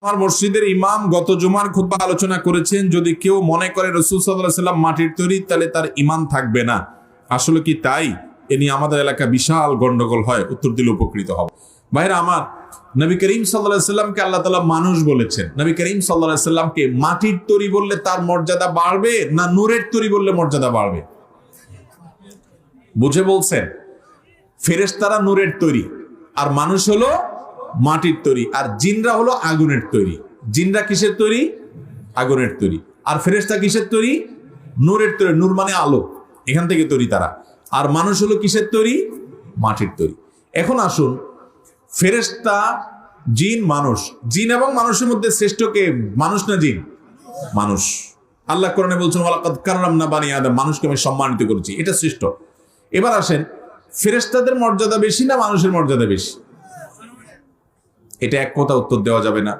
আমার মসজিদের ইমাম গত জুমার খুতবা আলোচনা করেছেন, যদি কেউ মনে করে রাসূল সাল্লাল্লাহু আলাইহি ওয়াসাল্লাম মাটির তৈরি তাহলে তার ঈমান থাকবে না। আসলে কি তাই? এ নিয়ে আমাদের এলাকা বিশাল গন্ডগোল হয়, উত্তর দিলে উপকৃত হব। ভাইরা আমার, নবী করিম সাল্লাল্লাহু আলাইহি ওয়াসাল্লামকে আল্লাহ তাআলা মানুষ বলেছেন। নবী করিম সাল্লাল্লাহু আলাইহি ওয়াসাল্লামকে মাটির তৈরি বললে তার মর্যাদা বাড়বে না নূরের তৈরি বললে মর্যাদা বাড়বে? বুঝে বলছেন? ফেরেশতারা নূরের তৈরি, আর মানুষ হলো মাটির তৈরি, আর জিনরা হলো আগুনের তৈরি। জিনরা কিসের তৈরি? আগুনের তৈরি। আর ফেরেশতা কিসের তৈরি? নূরের তৈরি। নূর মানে আলো, এখান থেকে তৈরি তারা। আর মানুষ হলো কিসের তৈরি? মাটির তৈরি। এখন আসুন, ফেরেশতা, জিন, মানুষ। জিন এবং মানুষের মধ্যে শ্রেষ্ঠ কে? মানুষ না জিন? মানুষ। আল্লাহ কোরআনে বলছেন ওয়ালাকাদ কাররামনা বানি আদম, মানুষকে আমি সম্মানিত করেছি, এটা শ্রেষ্ঠ। এবার আসেন, ফেরেশতাদের মর্যাদা বেশি না মানুষের মর্যাদা বেশি? এটা এক কথা উত্তর দেওয়া যাবে না।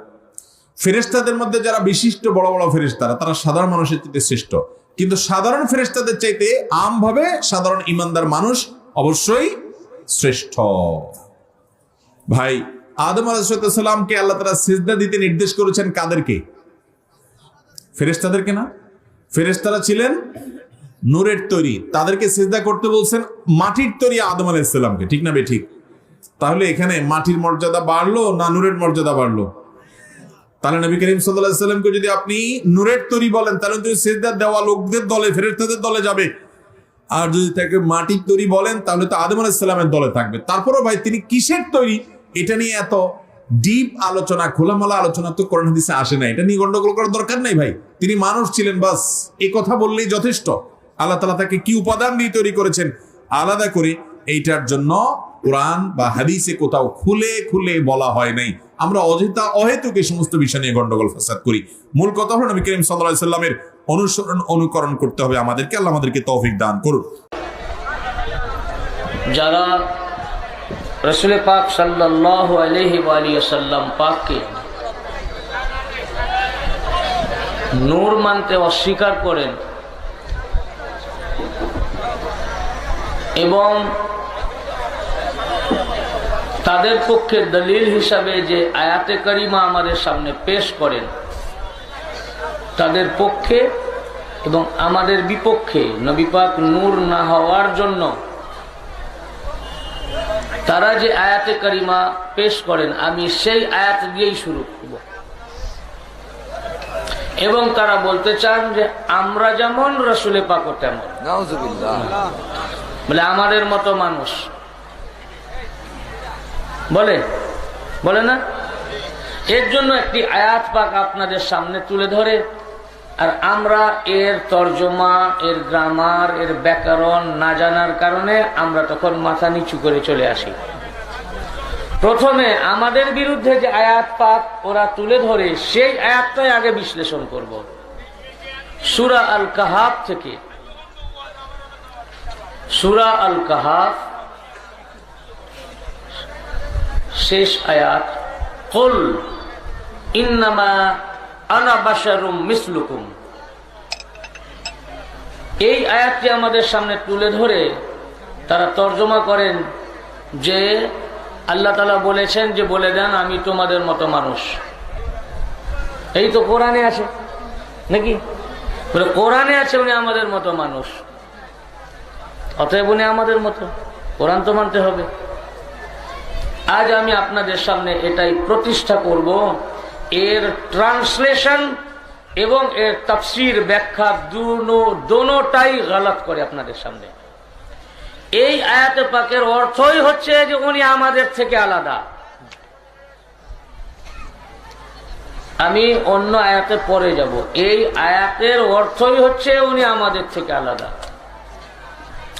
ফেরেশতাদের মধ্যে যারা বিশিষ্ট বড় বড় ফেরেশতারা, তারা সাধারণ মানুষের চাইতে শ্রেষ্ঠ। কিন্তু সাধারণ ফেরেশতাদের চাইতে আমভাবে সাধারণ ইমানদার মানুষ অবশ্যই শ্রেষ্ঠ। ভাই, আদম আলাইহিস সালামকে আল্লাহ তাআলা সিজদা দিতে নির্দেশ করেছেন কাদেরকে? ফেরেশতাদেরকে না। ফেরেশতারা ছিলেন নূরের তৈরি, তাদেরকে সিজদা করতে বলছেন মাটির তৈরি আদম আলাইহিস সালামকে। ঠিক না বে ঠিক? তাহলে এখানে মাটির মর্যাদা বাড়লো না নূরের মর্যাদা বাড়লো? তাহলে নবী করিম সাল্লাল্লাহু আলাইহি ওয়াসাল্লামকে যদি আপনি নূরের তৈরি বলেন, তাহলে তুমি সিজদা দেওয়া লোকদের দলে, ফেরেশতাদের দলে যাবে। আর যদি তাকে মাটির তৈরি বলেন, তাহলে তো আদম আলাইহিস সালামের দলে থাকবে। তারপরও ভাই, তিনি কিসের তৈরি এটা নিয়ে এত ডিপ আলোচনা, খোলামেলা আলোচনা তো কোরআন হাদিসে আসে না। এটা নিয়ে গন্ডগোল করার দরকার নাই ভাই। তিনি মানুষ ছিলেন, বাস এই কথা বললেই যথেষ্ট। আল্লাহ তাআলা তাকে কি উপাদান দিয়ে তৈরি করেছেন আলাদা করে এইটার জন্য কোরআন বা হাদিসে কোথাও খুলে খুলে বলা হয় নাই। আমরা অযথা অহেতুক এই সমস্ত বিষয় নিয়ে গন্ডগোল ফাসাদ করি। মূল কথা হলো নবী করিম সাল্লাল্লাহু আলাইহি সাল্লামের অনুসরণ, অনুকরণ করতে হবে আমাদেরকে। আল্লাহ আমাদেরকে তৌফিক দান করুন। যারা রাসূল পাক সাল্লাল্লাহু আলাইহি ওয়া আলিহি ওয়াসাল্লাম পাককে নূর মানতে অস্বীকার করেন এবং তাদের পক্ষে দলিল হিসাবে যে আয়াতে কারিমা আমাদের সামনে পেশ করেন, তাদের পক্ষে এবং আমাদের বিপক্ষে নবী পাক নূর না হওয়ার জন্য তারা যে আয়াতে কারিমা পেশ করেন, আমি সেই আয়াত দিয়েই শুরু করব। এবং তারা বলতে চান যে আমরা যেমন রাসূল পাকও তেমন, নাউযুবিল্লাহ, বলে আমাদের মতো মানুষ বলে না। এর জন্য একটি আয়াত পাক আপনাদের সামনে তুলে ধরে, আর আমরা এর তর্জমা, এর গ্রামার, এর ব্যাকরণ না জানার কারণে আমরা তখন মাথা নিচু করে চলে আসি। প্রথমে আমাদের বিরুদ্ধে যে আয়াত পাক ওরা তুলে ধরে, সেই আয়াতটাই আগে বিশ্লেষণ করব। সূরা আল কাহাফ থেকে, সূরা আল কাহাফ শেষ আয়াত, কুল ইন্নামা আনা বাশারুম মিসলুকুম। এই আয়াতটি আমাদের সামনে তুলে ধরে তারা তর্জমা করেন যে আল্লাহ তাআলা বলেছেন যে বলে দেন আমি তোমাদের মতো মানুষ। এই তো কোরআনে আছে নাকি? বলে কোরআনে আছে উনি আমাদের মতো মানুষ, অতএব উনি আমাদের মতো, কোরআন তো মানতে হবে। আজ আমি আপনাদের সামনে এটাই প্রতিষ্ঠা করব, এর ট্রান্সলেশন এবং এর তাফসীর, ব্যাখ্যা দোনোটাই গলত করে আপনাদের সামনে। এই আয়াতে পাকের অর্থই হচ্ছে যে উনি আমাদের থেকে আলাদা। আমি অন্য আয়াতে পরে যাব। এই আয়াতের অর্থই হচ্ছে উনি আমাদের থেকে আলাদা।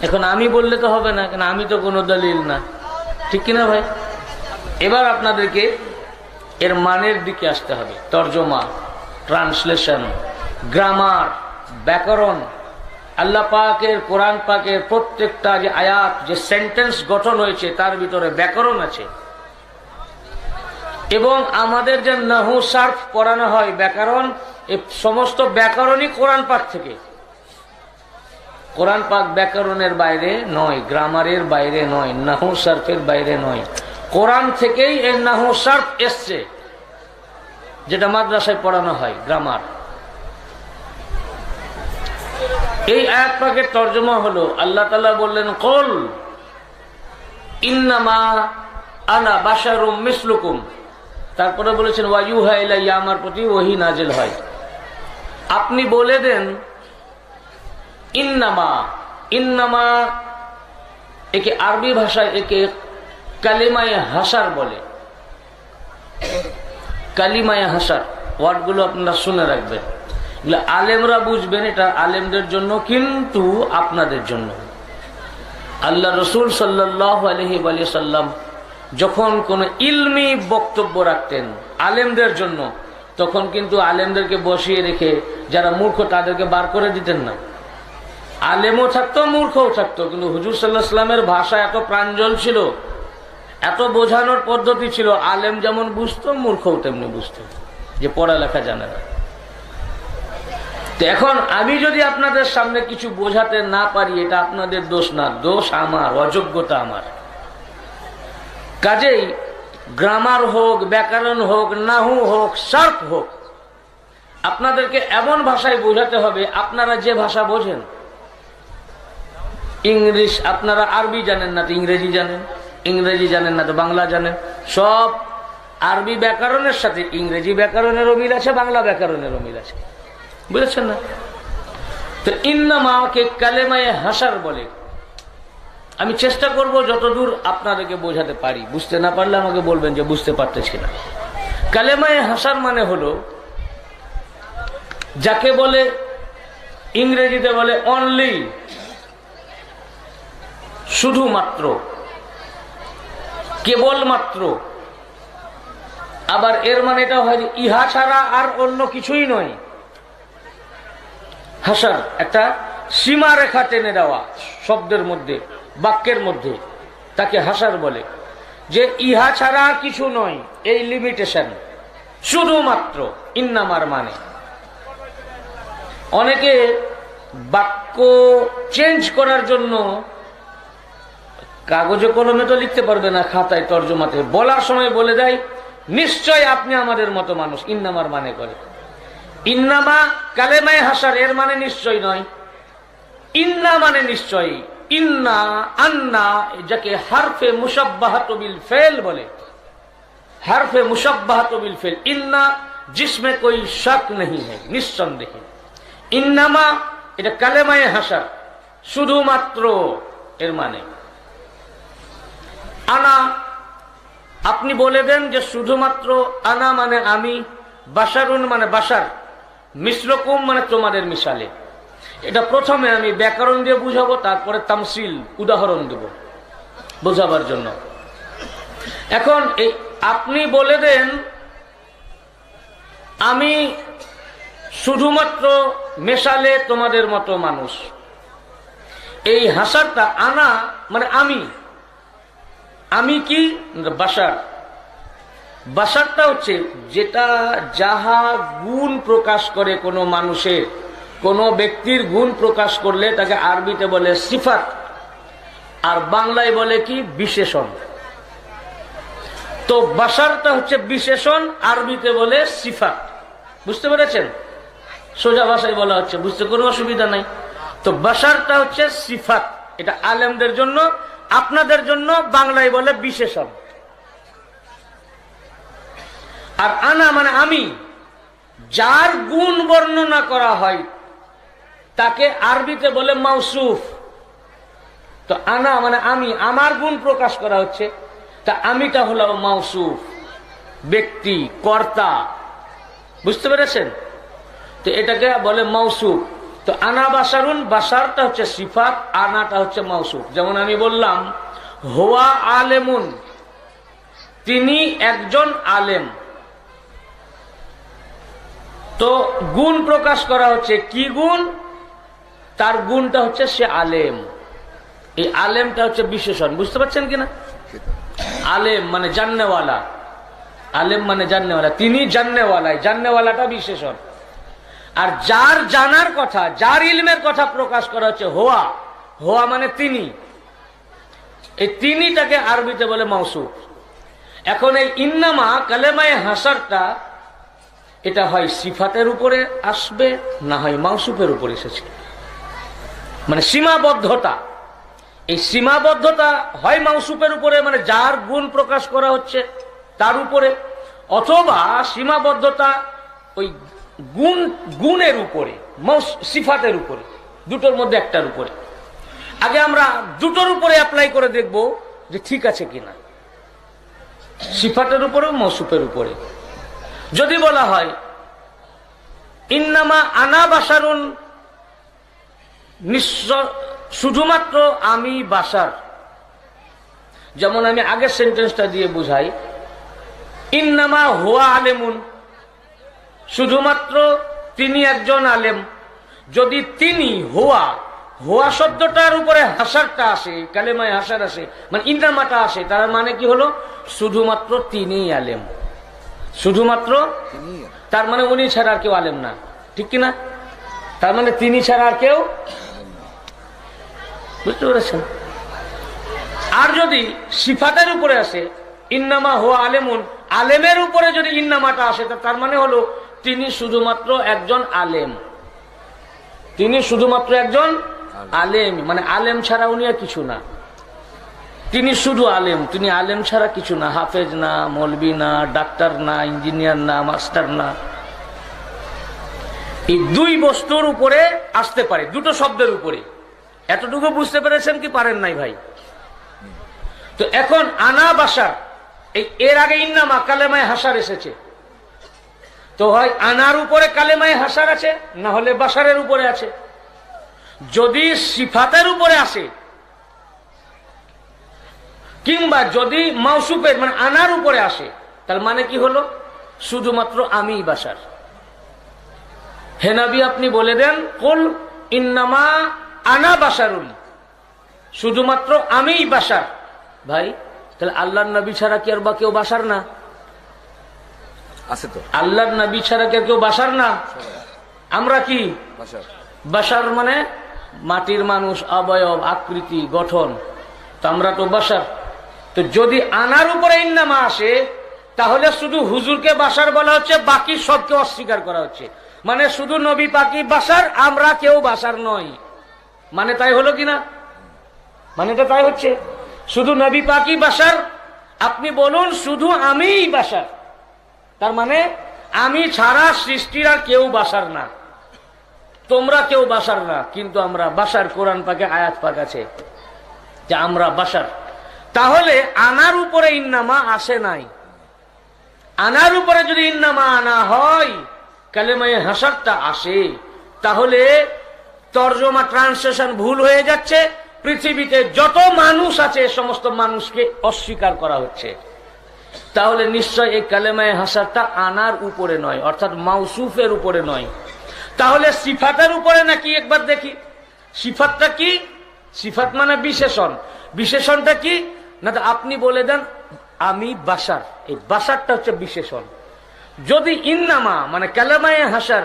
এখন আমি বললে তো হবে না, কেন আমি তো কোনো দলিল না, ঠিক কিনা ভাই? এবার আপনাদেরকে এর মানের দিকে আসতে হবে। তর্জমা, ট্রান্সলেশন, গ্রামার, ব্যাকরণ। আল্লাহ পাকের, কোরআন পাকের প্রত্যেকটা যে আয়াত, যে সেন্টেন্স গঠন হয়েছে, তার ভিতরে ব্যাকরণ আছে। এবং আমাদের যে নাহু সার্ফ পড়ানো হয়, ব্যাকরণ, এই সমস্ত ব্যাকরণই কোরআন পাক থেকে। কোরআন পাক ব্যাকরণের বাইরে নয়, গ্রামারের বাইরে নয়, নাহু সার্ফের বাইরে নয়। কোরআন থেকেই এর নাহু সার্ফ এসছে। যেটা মাদ্রাসায় পড়ানো হয়, গ্রামার। এই আয়াত পাকের তর্জমা হলো, আল্লাহ তাআলা বললেন কুল ইন্নামা আনা বাশারুম মিসলুকুম, তারপরে বলেছেন ওয়া ইউহা ইলাইয়া, আমার প্রতি ওহী নাজিল হয়। আপনি বলে দেন ইন্নামা, ইন্নামা একে আরবি ভাষায় একে কালিমায়ে হাসার বলে। কালিমায়ে হাসার ওয়ার্ডগুলো আপনারা শুনে রাখবেন, আলেমরা বুঝবেন, এটা আলেমদের জন্য কিন্তু আপনাদের জন্য। আল্লাহ রসুল সাল্লাল্লাহু আলাইহি ওয়া সাল্লাম যখন কোনো ইলমি বক্তব্য রাখতেন আলেমদের জন্য, তখন কিন্তু আলেমদেরকে বসিয়ে রেখে যারা মূর্খ তাদেরকে বার করে দিতেন না। আলেমও থাকতো, মূর্খও থাকতো, কিন্তু হুজুর সাল্লাল্লাহু আলাইহি ওয়াসাল্লামের ভাষা এত প্রাঞ্জল ছিল, এত বোঝানোর পদ্ধতি ছিল, আলেম যেমন বুঝতো মূর্খও তেমনি বুঝতো, যে পড়ালেখা জানে না। তো এখন আমি যদি আপনাদের সামনে কিছু বোঝাতে না পারি, এটা আপনাদের দোষ না, দোষ আমার, অযোগ্যতা আমার। কাজেই গ্রামার হোক, ব্যাকরণ হোক, নাহু হোক, সার্ফ হোক, আপনাদেরকে এমন ভাষায় বোঝাতে হবে আপনারা যে ভাষা বোঝেন। ইংলিশ, আপনারা আরবি জানেন না তো ইংরেজি জানেন, ইংরেজি জানেন না তো বাংলা জানেন। সব আরবি ব্যাকরণের সাথে ইংরেজি ব্যাকরণেরও মিল আছে, বাংলা ব্যাকরণেরও মিল আছে, বুঝেছেন না? তো ইন্নামাকে কালেমায়ে হাসার বলে। আমি চেষ্টা করব যতদূর আপনাদেরকে বোঝাতে পারি, বুঝতে না পারলে আমাকে বলবেন যে বুঝতে পারতেছি না। কালেমায়ে হাসার মানে হলো, যাকে বলে ইংরেজিতে বলে অনলি, শুধুমাত্র, কেবলমাত্র। আবার এর মানে এটা হয় ইহা ছাড়া আর অন্য কিছুই নয়। হাসার একটা সীমা রেখা টেনে দেওয়া শব্দের মধ্যে, বাক্যের মধ্যে, তাকে হাসার বলে। যে ইহা ছাড়া আর কিছু নয়, এই লিমিটেশন, শুধুমাত্র। ইন্নামার মানে অনেকে বাক্য চেঞ্জ করার জন্য কাগজে কলমে তো লিখতে পারবে না, খাতায় তর্জমাতে বলার সময় বলে দেয় নিশ্চয় আপনি আমাদের মতো মানুষ, ইন্নামার মানে করে। ইন্নামা কালেমায়ে হাসার, এর মানে নিশ্চয় নয়, ইন্না মানে নিশ্চয়। ইন্না, আন্না, যাকে হারফে মুশাব্বাহাতু বিল ফেল বলে, হারফে মুশাব্বাহাতু বিল ফেল। ইন্না জিসমে কোই শক নেই है, নিঃসন্দেহে। ইন্নামা এটা কালেমায়ে হাসার, শুধুমাত্র, এর মানে। আনা, আপনি বলে দেন যে শুধুমাত্র, আনা মানে আমি, বাশারুন মানে বাশার, মিসলুকুম মানে তোমাদের মিশালে। এটা প্রথমে আমি ব্যাকরণ দিয়ে বুঝাবো, তারপরে তামসিল, উদাহরণ দেব বোঝাবার জন্য। এখন এই আপনি বলে দেন আমি শুধুমাত্র মেশালে তোমাদের মতো মানুষ। এই হাসারটা, আনা মানে আমি, আমি কি বাশার। বাশারটা হচ্ছে যেটা, যাহা গুণ প্রকাশ করে কোনো মানুষের, কোনো ব্যক্তির গুণ প্রকাশ করলে তাকে আরবিতে বলে সিফাত, আর বাংলায় বলে কি বিশেষণ। তো বাশারটা হচ্ছে বিশেষণ, আরবিতে বলে সিফাত। বুঝতে পেরেছেন? সোজা ভাষায় বলা হচ্ছে, বুঝতে কোনো অসুবিধা নাই। তো বাশারটা হচ্ছে সিফাত, এটা আলেমদের জন্য, আপনাদের জন্য বাংলায় বলে বিশেষণ। আর আনা মানে আমি, যার গুণ বর্ণনা করা হয় তাকে আরবিতে বলে মাউসুফ। তো আনা মানে আমি, আমার গুণ প্রকাশ করা হচ্ছে, তা আমিটা হলো মাউসুফ, ব্যক্তি, কর্তা। বুঝতে পেরেছেন? তো এটাকে বলে মাউসুফ। তো আনা বাশারুন, বাশারটা হচ্ছে সিফাত, আনাটা হচ্ছে মাউসুফ। যেমন আমি বললাম হুয়া আলেমুন, তিনি একজন আলেম। তো গুণ প্রকাশ করা হচ্ছে, কি গুণ? তার গুণটা হচ্ছে সে আলেম। এই আলেমটা হচ্ছে বিশেষণ। বুঝতে পারছেন কিনা? আলেম মানে জাননেওয়ালা, আলেম মানে জাননেওয়ালা, তিনি জাননেওয়ালা, জাননেওয়ালাটা বিশেষণ। আর যার জানার কথা, যার ইলমের কথা প্রকাশ করা হচ্ছে হোয়া, হোয়া মানে তিনি, এই তিনিটাকে আরবিতে বলে মাউসুফ। এখন এই ইন্নামা কালেমায়ে হাসারটা এটা হয় সিফাতের উপরে আসবে, না হয় মাউসুফের উপরে এসেছে। মানে সীমাবদ্ধতা, এই সীমাবদ্ধতা হয় মাউসুফের উপরে, মানে যার গুণ প্রকাশ করা হচ্ছে তার উপরে, অথবা সীমাবদ্ধতা ওই গুণের উপরে, সিফাতের উপরে, দুটোর মধ্যে একটার উপরে। আগে আমরা দুটোর উপরে অ্যাপ্লাই করে দেখব যে ঠিক আছে কিনা, সিফাতের উপরে, মৌসুফের উপরে। যদি বলা হয় ইন্নামা আনা বাশারুন, শুধুমাত্র আমি বাশার, যেমন আমি আগের সেন্টেন্সটা দিয়ে বুঝাই, ইন্নামা হুয়া আলেমুন, শুধুমাত্র তিনি একজন আলেম। যদি তিনি হুয়া, হুয়া শব্দটার উপরে হাসারটা আসে, কালেমায় হাসার আসে, মানে ইন্নামাটা আসে, তার মানে কি হলো শুধুমাত্র তিনিই আলেম, শুধুমাত্র, তার মানে উনি ছাড়া আর কেউ আলেম না, ঠিক কিনা? তার মানে তিনি ছাড়া আর কেউ, বুঝতে পেরেছেন? আর যদি সিফাতের উপরে আসে ইন্নামা হুয়া আলেমুন, আলেমের উপরে যদি ইন্নামাটা আসে, তার মানে হলো তিনি শুধুমাত্র একজন আলেম, তিনি শুধুমাত্র একজন আলেম, মানে আলেম ছাড়া উনি আর কিছু না, তিনি শুধু আলেম, তিনি আলেম ছাড়া কিছু না, হাফেজ না, মৌলবি না, ডাক্তার না, ইঞ্জিনিয়ার না, মাস্টার না। এই দুই বস্তুর উপরে আসতে পারে, দুটো শব্দের উপরে। এতটুকু বুঝতে পেরেছেন কি পারেন নাই ভাই? তো এখন আনা বাশার, এর আগে ইন্নামা কালেমায় হাসার এসেছে, তো হয় আনার উপরে কালেমায় হাসার আছে, না হলে বাশারের উপরে আছে। যদি সিফাতের উপরে আসে, কিংবা যদি মাউসুফের মানে আনার উপরে আসে, তার মানে কি হলো শুধুমাত্র আমি বাশার। হে নবী, আপনি বলে দেন কুল ইন্নামা আনা বাশারুন, শুধুমাত্র আমিই বাশার। ভাই, তাহলে আল্লাহর নবী ছাড়া কি আর বা কেউ বাশার না? আছে তো, আল্লাহর নবী ছাড়া কি আর কেউ বাশার না? আমরা কি বাশার? মানে মাটির মানুষ, অবয়ব, আকৃতি, গঠন, তো আমরা তো বাশার। তো যদি আনার উপরে ইন্নামা আসে, তাহলে শুধু হুজুরকে বাশার বলা হচ্ছে, বাকি সবকে অস্বীকার করা হচ্ছে। মানে শুধু নবী পাকি বাশার, আমরা কেউ বাশার নই। মানে তাই হলো কিনা? মানে তো তাই হচ্ছে, শুধু নবী পাকি বাশার। আপনি বলুন শুধু আমিই বাশার, তার মানে আমি ছাড়া সৃষ্টির আর কেউ বাশার না, তোমরা কেউ বাশার না, কিন্তু আমরা বাশার। কোরআন পাকে আয়াত পাক আছে যে আমরা বাশার। তাহলে আনার উপরে ইন্নামা আসে নাই। আনার উপরে যদি ইন্নামা আনা হয়, কালেমায়ে হাসারটা আসে, তাহলে তরজমা ট্রান্সলেশন ভুল হয়ে যাচ্ছে। পৃথিবীতে যত মানুষ আছে সমস্ত মানুষকে অস্বীকার করা হচ্ছে। তাহলে নিশ্চয় এই কালেমায়ে হাসারটা আনার উপরে নয়, অর্থাৎ মাউসুফের উপরে নয়। তাহলে সিফাতের উপরে নাকি? একবার দেখি সিফাতটা কি। সিফাত মানে বিশেষণ। বিশেষণটা কি না? আপনি বলে দেন আমি বাশার, এই বাশারটা হচ্ছে বিশেষণ। যদি ইন্নামা মানে কালেমায়ে হাসার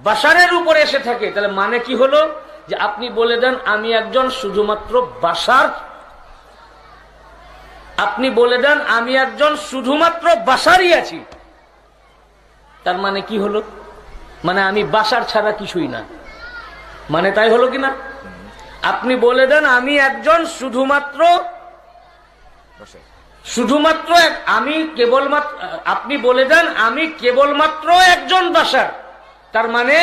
বাশারের উপরে এসে থাকে, তাহলে মানে কি হলো যে আপনি বলে দেন আমি একজন শুধুমাত্র বাশার, আপনি বলে দেন আমি একজন শুধুমাত্র বাশারই আছি, তার মানে কি হলো? মানে আমি বাশার ছাড়া কিছুই না। মানে তাই হলো কিনা? আপনি বলে দেন আমি একজন শুধুমাত্র আমি কেবলমাত্র, আপনি বলে দেন আমি কেবলমাত্র একজন বাশার, তার মানে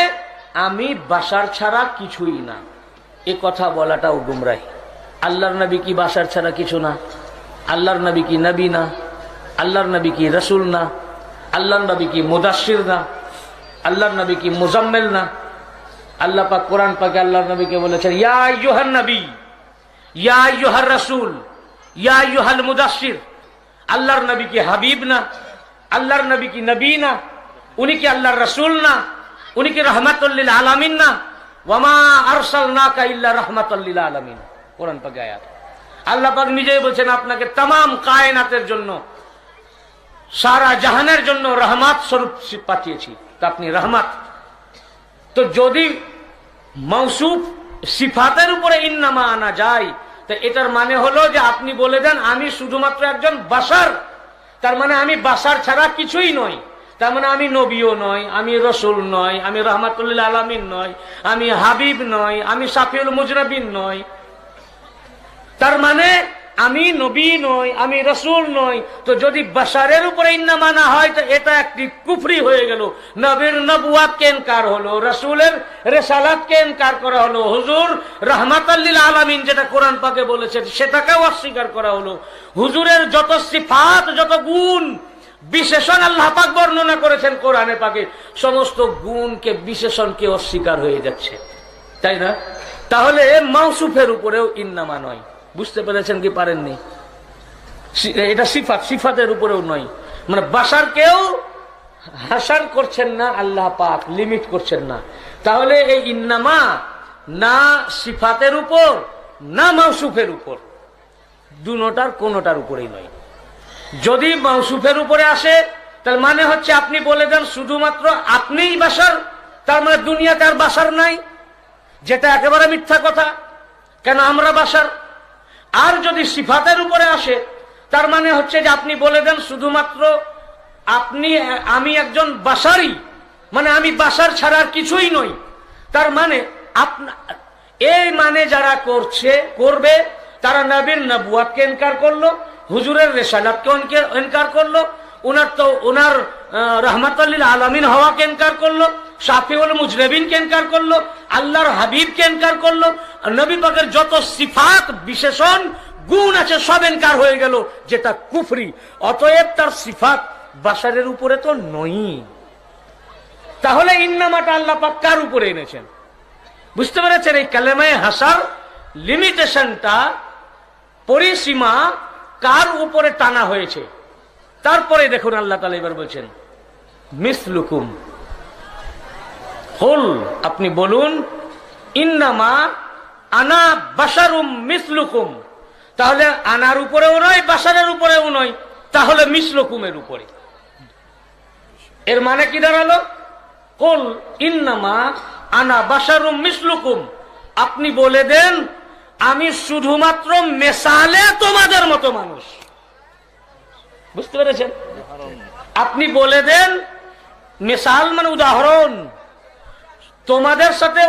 আমি বাশার ছাড়া কিছুই না। এ কথা বলাটাও গুমরাহি। আল্লাহর নবী কি বাশার ছাড়া কিছু না? আল্লাহর নবী কি নবী না? আল্লাহর নবী কি রসুল না? আল্লাহর নবী কি মুদাশশির না? আল্লাহর নবী কি মুজাম্মিল না? আল্লাহ পাক কোরআন পাকে আল্লাহর নবীকে বলেছেন ইয়া আইয়ুহান নবী, ইয়া আইয়ুহার রাসূল, ইয়া আইয়ুহাল মুদাশশির। আল্লাহর নবী কি হাবিব না? আল্লাহর নবী কি নবী না? উনি কি আল্লাহর রাসূল না? উনি কি রাহমাতুল লিল আলামিন না? ওয়ামা আরসালনাকা ইল্লা রাহমাতাল লিল আলামিন। কোরআন পাকে আয়াত। আল্লাহ পাক নিজেই বলছেন আপনাকে तमाम কায়নাতের জন্য, সারা জাহানের জন্য রহমত স্বরূপ পাঠিয়েছি, তা আপনি রহমত। তো যদি মৌসুফ সিফাতের উপরে ইন্নামা আনা যায়, তো এটার মানে হলো যে আপনি বলে দেন আমি শুধুমাত্র একজন বাশার, তার মানে আমি বাশার ছাড়া কিছুই নই। তার মানে আমি নবীও নয়, আমি রসুল নয়, আমি রহমাতুল্লিল আলামিন নয়, আমি হাবিব নয়, আমি শাফিউল মুজরাবিন নয়। তার মানে আমি নবী নই, আমি রসুল নই। তো যদি বাশারের উপরে ইন্নামা না হয় তো এটা একটি কুফরি হয়ে গেল। নবীর নবুয়াতকে ইনকার হলো, রসুলের রিসালাতকে ইনকার করা হলো, হুজুর রাহমাতাল লিল আলামিন যেটা কোরআন পাকে বলেছেন সেটাকেও অস্বীকার করা হলো। হুজুরের যত সিফাত, যত গুণ বিশেষণ আল্লাহ পাক বর্ণনা করেছেন কোরআনে পাকে, সমস্ত গুণকে বিশেষণকে অস্বীকার হয়ে যাচ্ছে, তাই না? তাহলে মাউসুফের উপরেও ইন্নামা নয়। বুঝতে পেরেছেন কি পারেননি? এটা সিফাত, সিফাতের উপরেও নয়। মানে বাশারকেও হাসান করছেন না আল্লাহ পাক, লিমিট করছেন না। তাহলে এই ইন্নামা না সিফাতের উপর না মাউসুফের উপর, দুটোটার কোনোটার উপরেই নয়। যদি মাউসুফের উপরে আসে তার মানে হচ্ছে আপনি বলে দেন শুধুমাত্র আপনিই বাশার, তার মানে দুনিয়াতে আর বাশার নাই, যেটা একেবারে মিথ্যা কথা। কেন আমরা বাশার। আর যদি সিফাতের উপরে আসে তার মানে হচ্ছে যে আপনি বলে দেন শুধুমাত্র আমি একজন বাশারই, মানে আমি বাশার ছাড়া আর কিছুই নই। তার মানে এই মানে যারা করবে তারা নবীর নবুয়াতকে ইনকার করলো, হুজুরের রিসালাতকে ইনকার করলো, ওনার রাহমাতুল লিল আলামিন হওয়াকে ইনকার করলো, শাফিউল মুজরাবিনকে ইনকার করলো, আল্লাহর হাবিবকে ইনকার করলো, নবী পাকের যত সিফাত বিশেষণ গুণ আছে সব ইনকার হয়ে গেল, যেটা কুফরি। অতএব তার সিফাত বাশারের উপরে তো নয়। তাহলে ইন্নামাটা আল্লাহ পাক কার উপরে এনেছেন? বুঝতে পেরেছেন? এই কালেমায়ে হাসার লিমিটেশনটা, পরিসীমা কার উপরে টানা হয়েছে। তারপরে দেখুন আল্লাহ তাআলা এবার বলছেন মিসলুকুম, হুল আপনি বলুন ইন্নামা আনা বাশারুম মিসলুকুম। তাহলে আনার উপরেও নয়, বাশারের উপরেও নয়, তাহলে মিসলুকুমের উপরে। এর মানে কি দাঁড়ালো? কুল ইন্নামা আনা বাশারুম মিসলুকুম, আপনি বলে দেন আমি শুধুমাত্র মেসালে তোমাদের মতো মানুষ। বুঝতে পেরেছেন? আপনি বলে দেন, মিসাল মানে উদাহরণ, তোমাদের সাথে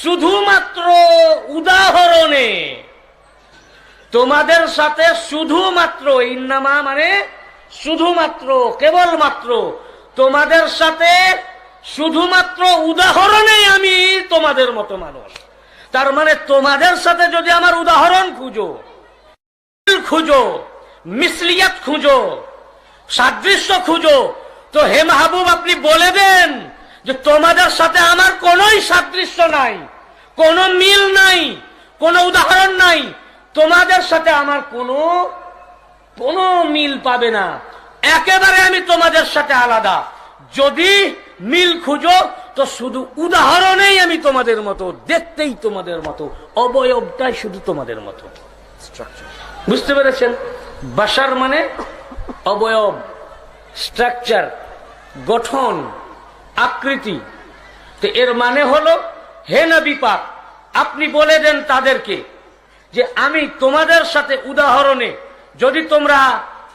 শুধুমাত্র উদাহরণে, তোমাদের সাথে শুধুমাত্র, ইন্নামা মানে শুধুমাত্র, কেবলমাত্র, তোমাদের সাথে শুধুমাত্র উদাহরণে আমি তোমাদের মতো মানুষ। তার মানে তোমাদের সাথে যদি আমার উদাহরণ খুঁজো, মিসলিয়াত খুঁজো, সাদৃশ্য খুঁজো, তো হে মাহবুব আপনি বলে দেন যে তোমাদের সাথে আমার কোনোই সাদৃশ্য নাই, কোনো মিল নাই, কোনো উদাহরণ নাই, তোমাদের সাথে আমার কোনো মিল পাবে না, একেবারে আমি তোমাদের সাথে আলাদা। যদি মিল খুঁজো তো শুধু উদাহরণেই আমি তোমাদের মতো, দেখতেই তোমাদের মতো, অবয়বটাই শুধু তোমাদের মতো। বুঝতে পেরেছেন? বাশার মানে অবয়ব, স্ট্রাকচার, গঠন, আকৃতি। তো এর মানে হলো হে নবী পাক আপনি বলে দেন তাদেরকে যে আমি তোমাদের সাথে উদাহরণে, যদি তোমরা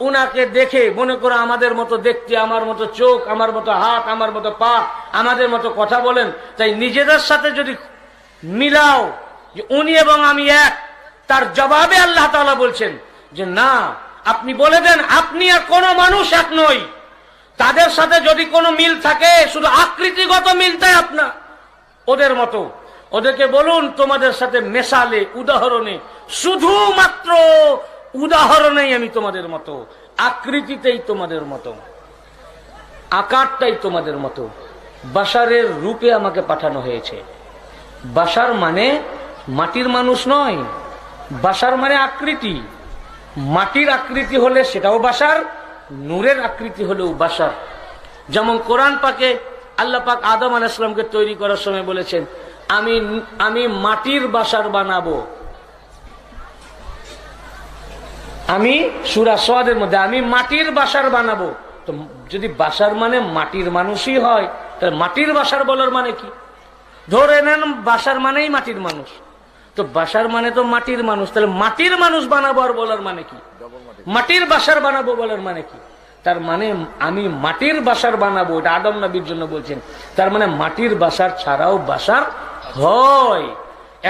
উনাকে দেখে মনে করো আমাদের মতো দেখতে, আমার মতো চোখ, আমার মতো হাত, আমার মতো পা, আমাদের মতো কথা বলেন, তাই নিজেদের সাথে যদি মিলাও যে উনি এবং আমি এক, তার জবাবে আল্লাহ তাআলা বলছেন যে না, আপনি বলে দেন আপনি আর কোনো মানুষ এক নই। তাদের সাথে যদি কোনো মিল থাকে শুধু আকৃতিগত মিলটাই আপনার ওদের মতো, ওদেরকে বলুন তোমাদের সাথে মেশালে, উদাহরণে, শুধুমাত্র উদাহরণেই আমি তোমাদের মতো, আকৃতিতেই তোমাদের মতো, আকারটাই তোমাদের মতো, বাশারের রূপে আমাকে পাঠানো হয়েছে। বাশার মানে মাটির মানুষ নয়, বাশার মানে আকৃতি। মাটির আকৃতি হলে সেটাও বাশার, নূরের আকৃতি হলেও বাশার। যেমন কোরআন পাকে আল্লাহ পাক আদম আলাইহিস সালামকে তৈরি করার সময় বলেছেন আমি মাটির বাশার বানাবো। আমি সূরা সাদের মধ্যে আমি মাটির বাশার বানাবো। তো যদি বাশার মানে মাটির মানুষই হয় তাহলে মাটির বাশার বলার মানে কি? ধরে নেন বাশার মানেই মাটির মানুষ, তো বাশার মানে তো মাটির মানুষ, তাহলে মাটির মানুষ বানাবো আর বলার মানে কি? মাটির বাশার বানাবো বলার মানে কি? তার মানে আমি মাটির বাসার বানাবো, এটা আদম নবীর জন্য বলছেন। তার মানে মাটির বাসার ছাড়াও বাসার হয়।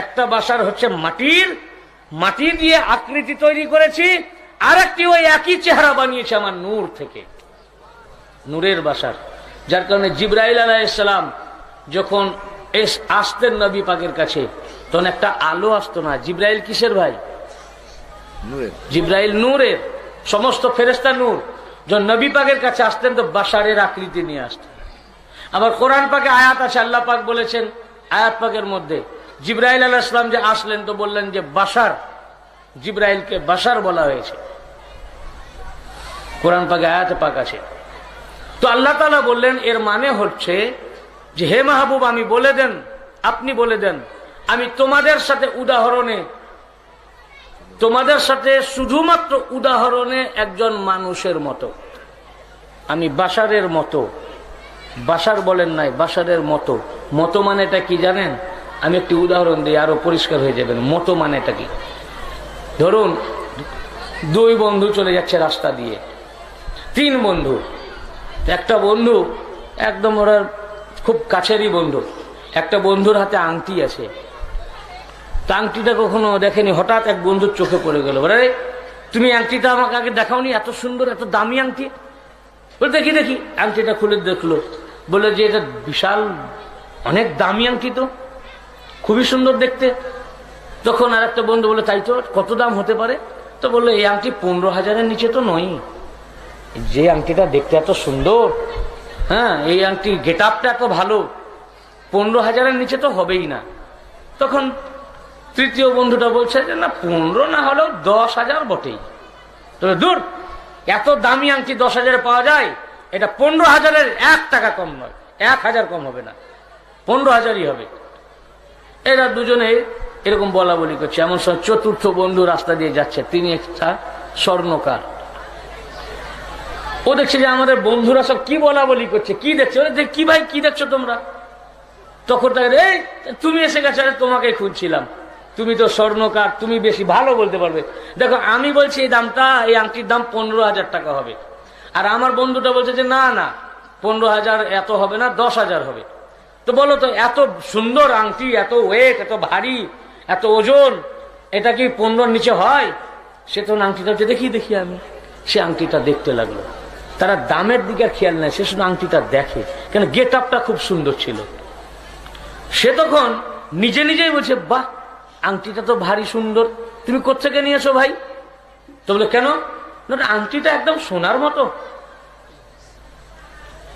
একটা বাসার হচ্ছে মাটি দিয়ে আকৃতি তৈরি করেছি, আর একটি ওই একই চেহারা বানিয়েছে আমার নূর থেকে, নূরের বাসার। যার কারণে জিবরাইল আলাইহিস সালাম যখন আসতেন নবী পাকের কাছে, তখন একটা আলো আসতো না। জিবরাইল কিসের ভাই? নূরের। জিবরাইল নূরের, সমস্ত ফেরেশতা নূর। যখন নবী পাকের কাছে আসতেন তো বাশারের আকৃতি নিয়ে আসতেন। আবার কোরআন পাকে আয়াত আছে, আল্লাহ পাক বলেছেন আয়াত পাকের মধ্যে, জিবরাইল আলাইহিস সালাম যে আসলেন তো বললেন যে বাশার, জিবরাইলকে বাশার বলা হয়েছে, কোরআন পাকে আয়াত পাক আছে। তো আল্লাহ তাআলা বললেন এর মানে হচ্ছে যে হে মাহবুব আমি বলে দেন, আপনি বলে দেন, আমি তোমাদের সাথে শুধুমাত্র উদাহরণে একজন মানুষের মতো, আমি বাশারের মতো। বাশার বলেন নাই, বাশারের মতো। মতো মানেটা কি জানেন? আমি একটি উদাহরণ দিই, আরো পরিষ্কার হয়ে যাবেন মতো মানেটা কি। ধরুন দুই বন্ধু চলে যাচ্ছে রাস্তা দিয়ে, তিন বন্ধু। একটা বন্ধু একদম ওরা খুব কাছেরই বন্ধু, একটা বন্ধুর হাতে আংটি আছে, তা আংটিটা কখনো দেখেনি, হঠাৎ এক বন্ধুর চোখে পড়ে গেল, বলে তুমি আংটিটা আমাকে আগে দেখাওনি, এত সুন্দর এত দামি আংটি। বলে দেখি দেখি, আংটিটা খুলে দেখলো, বলে যে এটা বিশাল অনেক দামি আংটি, তো খুবই সুন্দর দেখতে। তখন আর একটা বন্ধু বলে তাই তো, কত দাম হতে পারে? তো বললো এই আংটি 15,000-এর নিচে তো নয়, যে আংটিটা দেখতে এত সুন্দর, হ্যাঁ এই আংটির গেট আপটা এত ভালো, 15,000-এর নিচে তো হবেই না। তখন তৃতীয় বন্ধুটা বলছে যে না 15 না হলেও 10,000 বটেই। তবে দূর, এত দামি আংটি 10,000-এ পাওয়া যায়, এটা 15,000-এর 1 টাকা কম নয়, 1,000 কম হবে না, 15,000-ই হবে। এরা দুজনে এরকম বলা বলি করছে। এমন সময় চতুর্থ বন্ধু রাস্তা দিয়ে যাচ্ছে, তিনি একটা স্বর্ণকার। ও দেখছে যে আমাদের বন্ধুরা সব কি বলা বলি করছে, কি দেখছে, কি ভাই কি দেখছো তোমরা? তখন তাকে এই তুমি এসে গেছো, তোমাকে খুঁজছিলাম, তুমি তো স্বর্ণকার, তুমি বেশি ভালো বলতে পারবে। দেখো আমি বলছি এই দামটা, এই আংটির দাম 15,000 টাকা হবে, আর আমার বন্ধুটা বলছে যে না না 15,000 এত হবে না, 10,000 হবে। তো বলো তো এত সুন্দর আংটি, এত ওয়েট, এত ভারী, এত ওজন, এটা কি 15-র নিচে হয়? সে তো আংটিটা দেখি দেখি আমি, সে আংটিটা দেখতে লাগলো। তারা দামের দিকে খেয়াল নেয়, সে শুধু আংটিটা দেখে, কেন গেট আপটা খুব সুন্দর ছিল। সে তখন নিজে নিজেই বলছে বাহ আংটিটা তো ভারী সুন্দর, তুমি কোত্থেকে নিয়েছো ভাই? তো বলে কেন? না আংটিটা একদম সোনার মতো।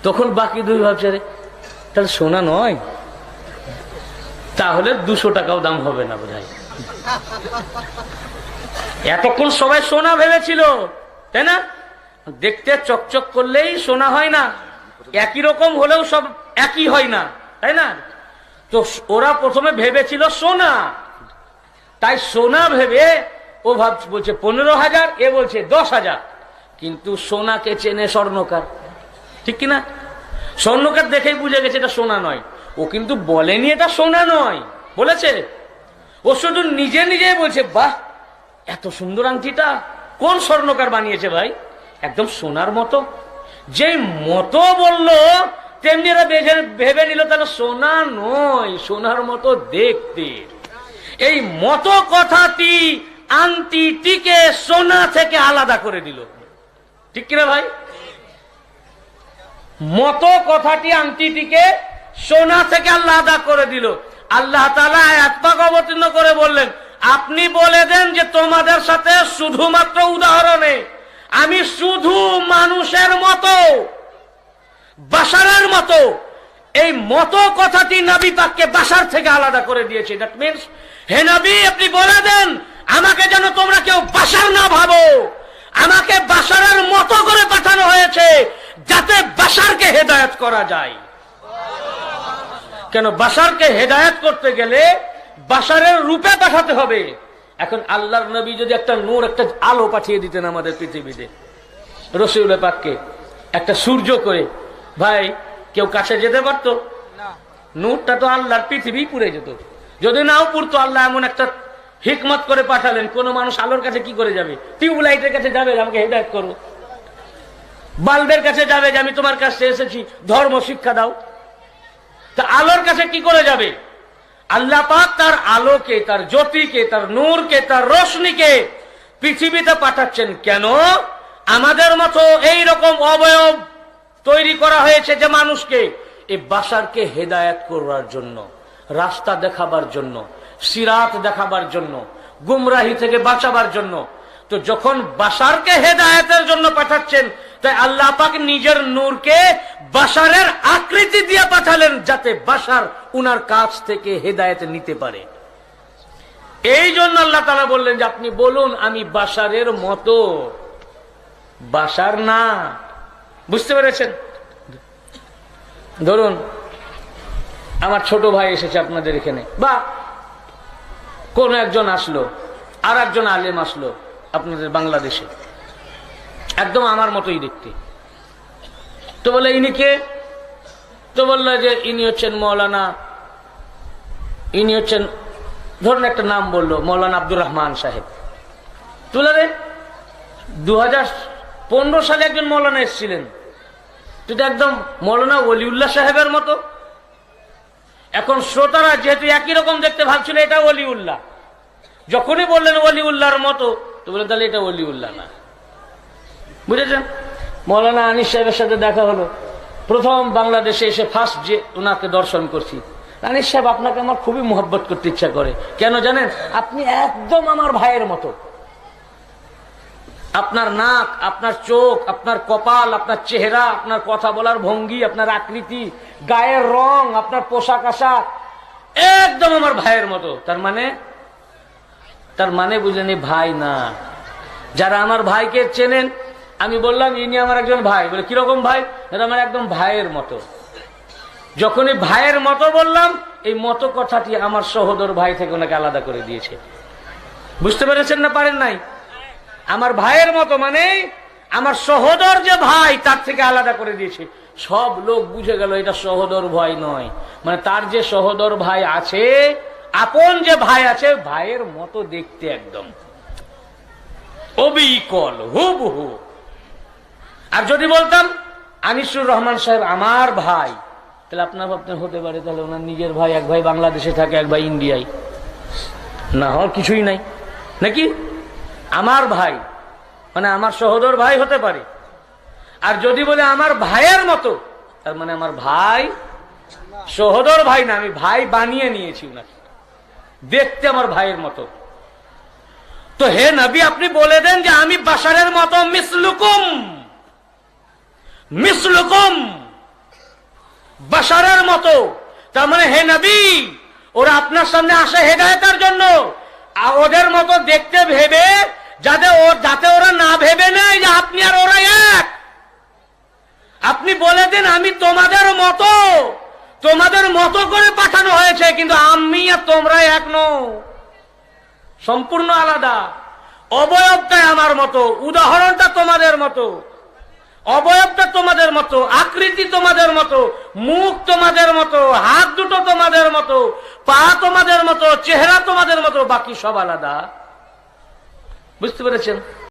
তখন বাকি দুই ভাবছে রে তাহলে সোনা নয়, তাহলে 200 টাকাও দাম হবে না বোধহয়। এতক্ষণ সবাই সোনা ভেবেছিল, তাই না? দেখতে চকচক করলেই সোনা হয় না, একই রকম হলেও সব একই হয় না, তাই না? তো ওরা প্রথমে ভেবেছিল সোনা, তাই সোনা ভেবে ও বলছে 15,000, এ বলছে 10,000। কিন্তু সোনাকে চেনে স্বর্ণকার, ঠিক কিনা? স্বর্ণকার দেখেই বুঝে গেছে এটা সোনা নয়। ও কিন্তু বলেনি এটা সোনা নয়, বলেছে ও শুধু নিজে নিজেই বলছে বাহ এত সুন্দর আংটিটা কোন স্বর্ণকার বানিয়েছে ভাই, একদম সোনার মতো। যেই মতো বললো তেমনি এরা ভেবে নিল তাহলে সোনা নয়, সোনার মতো দেখতে। এই মতো কথাটি আংটিটিকে সোনা থেকে আলাদা করে দিল, ঠিক কিনা ভাই? মতো কথাটি আংটিটিকে সোনা থেকে আলাদা করে দিল। আল্লাহ তাআলা আয়াত পাক অবতীর্ণ করে বললেন আপনি বলে দেন যে তোমাদের সাথে শুধুমাত্র উদাহরণে আমি শুধু মানুষের মতো, বাশারের মতো, এই মতো কথাটি নবী পাককে বাশার থেকে আলাদা করে দিয়েছে। দ্যাট মিন্স হে নবী আপনি বলে দেন আমাকে যেন তোমরা কেউ বাশার না ভাবো, আমাকে বাশারের মতো করে পাঠানো হয়েছে যাতে বাশারকে হেদায়েত করা যায়। কেন বাশারকে হেদায়েত করতে গেলে বাশারের রূপে পাঠাতে হবে। এখন আল্লাহর নবী যদি একটা নূর, একটা আলো পাঠিয়ে দিতেন আমাদের পৃথিবীতে, রাসূল পাককে একটা সূর্য করে, ভাই কেউ কাছে যেতে পারতো? নূরটা তো আল্লাহর পৃথিবী পুড়ে যেত। যদি নাও পুরতো, আল্লাহ এমন একটা হিকমত করে পাঠালেন, কোন মানুষ আলোর কাছে কি করে যাবে? টিউবলাইটের কাছে যাবে আমাকে হেদায়েত করো। বাল্বের কাছে যাবে যে আমি তোমার কাছে এসেছি, ধর্ম শিক্ষা দাও। তা আলোর কাছে কি করে যাবে? আল্লাহ পাক তার আলোকে, তার জ্যোতিকে, তার নূরকে, তার রোশনীকে পৃথিবীতে পাঠাচ্ছেন কেন? আমাদের মতো এই রকম অবয়ব তৈরি করা হয়েছে যে মানুষকে, এই বাশারকে হেদায়েত করার জন্য, রাস্তা দেখাবার জন্য, সিরাত দেখাবার জন্য, গুমরাহি থেকে বাঁচাবার জন্য। তো যখন বাশারকে হেদায়েতের জন্য পাঠাচ্ছেন, তাই আল্লাহ পাক নিজের নূরকে বাশারের আকৃতি দিয়ে পাঠালেন, যাতে বাশার উনার কাছ থেকে হেদায়েত নিতে পারে। এই জন্য আল্লাহ তাআলা বললেন যে আপনি বলুন আমি বাশারের মতো, বাশার না। বুঝতে পেরেছেন? ধরুন আমার ছোট ভাই এসেছে আপনাদের এখানে, বা কোন একজন আসলো, আর একজন আলেম আসলো আপনাদের বাংলাদেশে, একদম আমার মতোই দেখতে। তো বলে ইনি কে? তো বললো যে ইনি হচ্ছেন মৌলানা, ইনি হচ্ছেন, ধরুন একটা নাম বললো, মৌলানা আব্দুর রহমান সাহেব। তুলে রে 2015 সালে একজন মৌলানা এসেছিলেন, এটা একদম মৌলানা ওলিউল্লাহ সাহেবের মতো। এখন শ্রোতারা যেহেতু একই রকম দেখতে ভাবছিল এটা ওলিউল্লাহ, যখনই বললেন ওলিউল্লাহর মতো, তো বললেন তাহলে এটা ওলিউল্লাহ না। বুঝেছেন? মৌলানা আনিস সাহেবের সাথে দেখা হলো, প্রথম বাংলাদেশে এসে ফার্স্ট যে ওনাকে দর্শন করছি। আনিস সাহেব, আপনাকে আমার খুবই মোহব্বত করতে ইচ্ছা করে। কেন জানেন? আপনি একদম আমার ভাইয়ের মতো। আপনার নাক, আপনার চোখ, আপনার কপাল, আপনার চেহারা, আপনার কথা বলার ভঙ্গি, আপনার আকৃতি, গায়ের রং, আপনার পোশাক আশাক একদম আমার ভাইয়ের মতো। তার মানে বুঝলেন ভাই না। যারা আমার ভাইকে চেনেন, আমি বললাম ইনি আমার একজন ভাই, বলে কিরকম ভাই? এটা আমার একদম ভাইয়ের মতো। যখনই ভাইয়ের মতো বললাম, এই মতো কথাটি আমার সহোদর ভাই থেকে ওনাকে আলাদা করে দিয়েছে। বুঝতে পেরেছেন না পারেন নাই? আমার ভাইয়ের মতো মানে আমার সহোদর যে ভাই, তার থেকে আলাদা করে দিয়েছে। সব লোক বুঝে গেল এটা সহোদর ভাই নয়, মানে তার যে সহোদর ভাই আছে, আপন যে ভাই আছে, ভাইয়ের মতো দেখতে একদম অবিকল হুবহু। আর যদি বলতাম আনিসুর রহমান সাহেব আমার ভাই, তাহলে আপনার ভাবতেন হতে পারে তাহলে ওনার নিজের ভাই, এক ভাই বাংলাদেশে থাকে, এক ভাই ইন্ডিয়ায়, না হওয়ার কিছুই নাই নাকি? আমার ভাই মানে আমার সহোদর ভাই হতে পারে। আর যদি বলে আমার ভাইয়ের মতো, তার মানে আমার ভাই সহোদর ভাই না, আমি ভাই বানিয়ে নিয়েছি ওনাকে, দেখতে আমার ভাইয়ের মতো। তো হে নবী, আপনি বলে দেন যে আমি বাশারের মতো, মিসলুকুম, মিসলুকুম, বাশারের মতো। তার মানে হে নবী, ওরা আপনার সামনে আসে হেদায়েতের জন্য, ওদের মতো দেখতে ভেবে, যাতে ওরা না ভেবে নেয় যে আপনি আর ওরা এক। আপনি বলে দিন আমি তোমাদের মতো, তোমাদের মতো করে পাঠানো হয়েছে, কিন্তু আমি আর তোমরা এক নও, সম্পূর্ণ আলাদা। অবয়বটাই আমার মতো, উদাহরণটা তোমাদের মতো, অবয়বটা তোমাদের মতো, আকৃতি তোমাদের মতো, মুখ তোমাদের মতো, হাত দুটো তোমাদের মতো, পা তোমাদের মতো, চেহারা তোমাদের মতো, বাকি সব আলাদা। বুঝতে পেরেছেন?